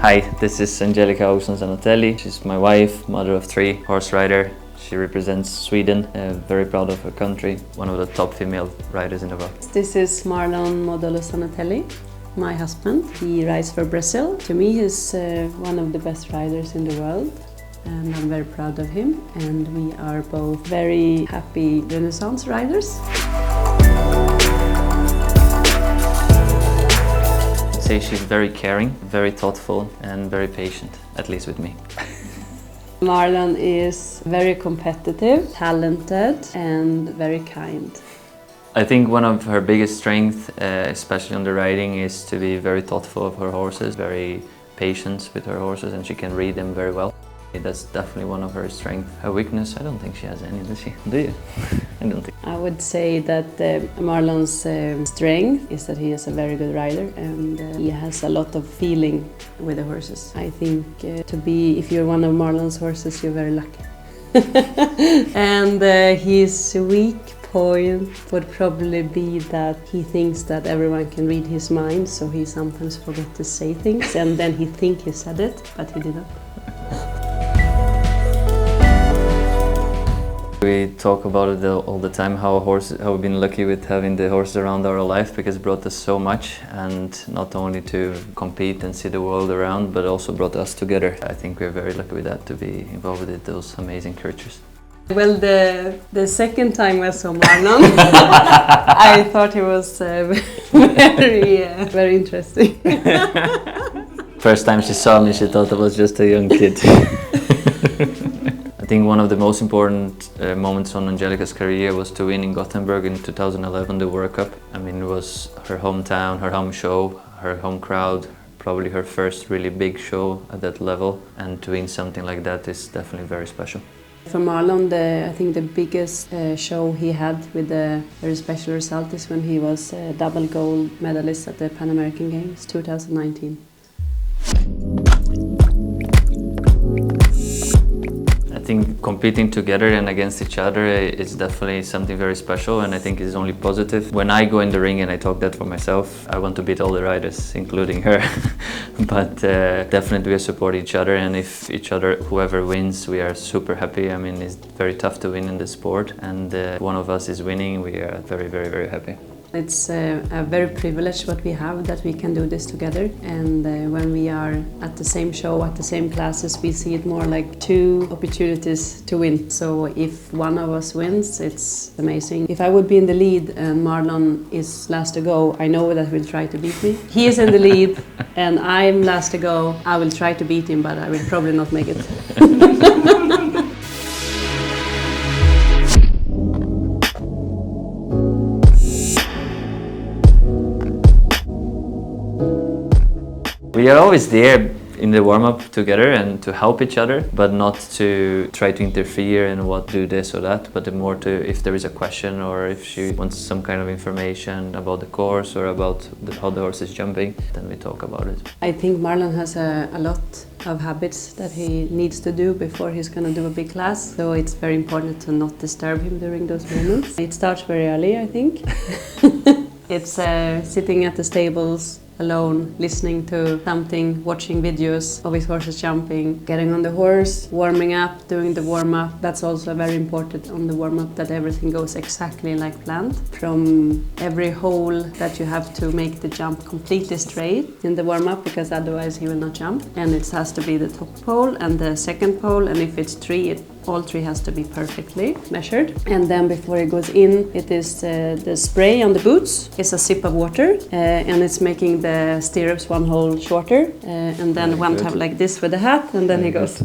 Hi, this is Angelica Augustsson Zanotelli. She's my wife, mother of 3, horse rider. She represents Sweden, very proud of her country, one of the top female riders in the world. This is Marlon Modolo Zanotelli, my husband. He rides for Brazil. To me, he's one of the best riders in the world, and I'm very proud of him. And we are both very happy Renaissance riders. I'd say she's very caring, very thoughtful, and very patient, at least with me. Marlon is very competitive, talented, and very kind. I think one of her biggest strengths, especially on the riding, is to be very thoughtful of her horses, very patient with her horses, and she can read them very well. That's definitely one of her strengths. Her weakness, I don't think she has any, does she? Do you? I don't think. I would say that Marlon's strength is that he is a very good rider, and he has a lot of feeling with the horses. I think if you're one of Marlon's horses, you're very lucky. And his weak point would probably be that he thinks that everyone can read his mind, so he sometimes forgets to say things, and then he thinks he said it, but he didn't. We talk about it all the time, how we've been lucky with having the horses around our life, because it brought us so much, and not only to compete and see the world around, but also brought us together. I think we're very lucky with that, to be involved with those amazing creatures. Well, the second time I saw Marlon, I thought he was very interesting. First time she saw me, she thought I was just a young kid. I think one of the most important moments on Angelica's career was to win in Gothenburg in 2011, the World Cup. I mean, it was her hometown, her home show, her home crowd, probably her first really big show at that level, and to win something like that is definitely very special. For Marlon, I think the biggest show he had with a very special result is when he was a double gold medalist at the Pan American Games 2019. I think competing together and against each other is definitely something very special, and I think it's only positive. When I go in the ring, and I talk that for myself, I want to beat all the riders, including her. But definitely we support each other, and if whoever wins, we are super happy. I mean, it's very tough to win in the sport, and one of us is winning, we are very, very, very happy. It's a very privilege what we have, that we can do this together, and when we are at the same show, at the same classes, we see it more like 2 opportunities to win. So if one of us wins, it's amazing. If I would be in the lead and Marlon is last to go, I know that he'll try to beat me. He is in the lead and I'm last to go, I will try to beat him, but I will probably not make it. We are always there in the warm-up together and to help each other, but not to try to interfere and do this or that, but more to, if there is a question or if she wants some kind of information about the course or about how the horse is jumping, then we talk about it. I think Marlon has a lot of habits that he needs to do before he's going to do a big class, so it's very important to not disturb him during those moments. It starts very early, I think. It's sitting at the stables, alone, listening to something, watching videos of his horses jumping, getting on the horse, warming up, doing the warm-up. That's also very important on the warm-up, that everything goes exactly like planned. From every hole that you have to make the jump completely straight in the warm-up, because otherwise he will not jump. And it has to be the top pole and the second pole, and if it's 3, all 3 has to be perfectly measured. And then before it goes in, it is the spray on the boots. It's a sip of water, and it's making the stirrups 1 hole shorter. And then one time like this with the hat, and then he goes.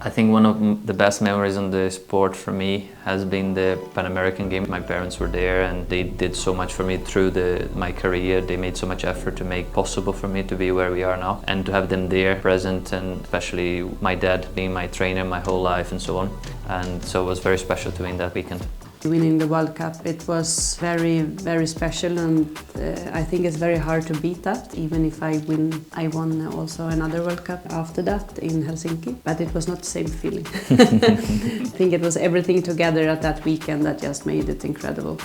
I think one of the best memories on the sport for me has been the Pan American Games. My parents were there and they did so much for me through my career. They made so much effort to make possible for me to be where we are now, and to have them there present, and especially my dad being my trainer my whole life and so on. And so it was very special to win that weekend. Winning the World Cup, it was very, very special, and I think it's very hard to beat that. Even if I won also another World Cup after that in Helsinki, but it was not the same feeling. I think it was everything together at that weekend that just made it incredible.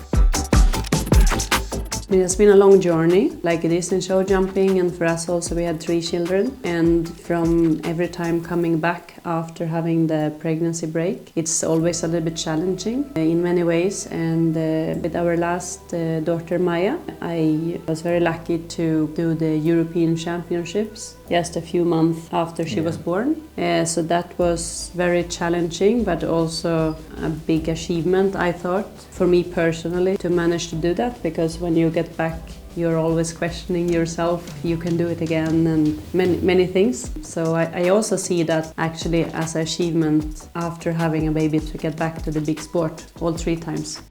It has been a long journey, like it is in show jumping, and for us also we had 3 children, and from every time coming back after having the pregnancy break, it's always a little bit challenging in many ways. And with our last daughter Maya, I was very lucky to do the European Championships just a few months after she was born. So that was very challenging, but also a big achievement, I thought, for me personally, to manage to do that, because when you get back you're always questioning yourself, you can do it again, and many things. So I also see that actually as an achievement after having a baby, to get back to the big sport all 3 times.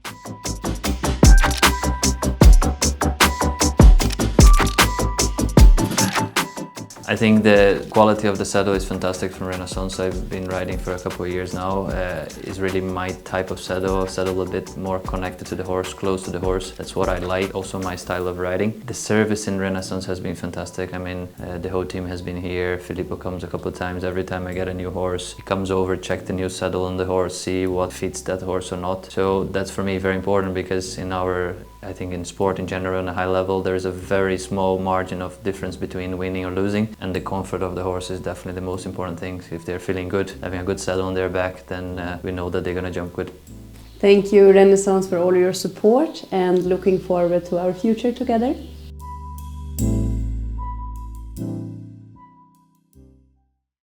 I think the quality of the saddle is fantastic from Renaissance. I've been riding for a couple of years now. It's really my type of saddle a bit more connected to the horse, close to the horse. That's what I like, also my style of riding. The service in Renaissance has been fantastic. I mean, the whole team has been here. Filippo comes a couple of times. Every time I get a new horse, he comes over, check the new saddle on the horse, see what fits that horse or not. So that's for me very important, because I think in sport in general, on a high level, there is a very small margin of difference between winning or losing, and the comfort of the horse is definitely the most important thing. If they're feeling good, having a good saddle on their back, then we know that they're going to jump good. Thank you, Renaissance, for all your support, and looking forward to our future together.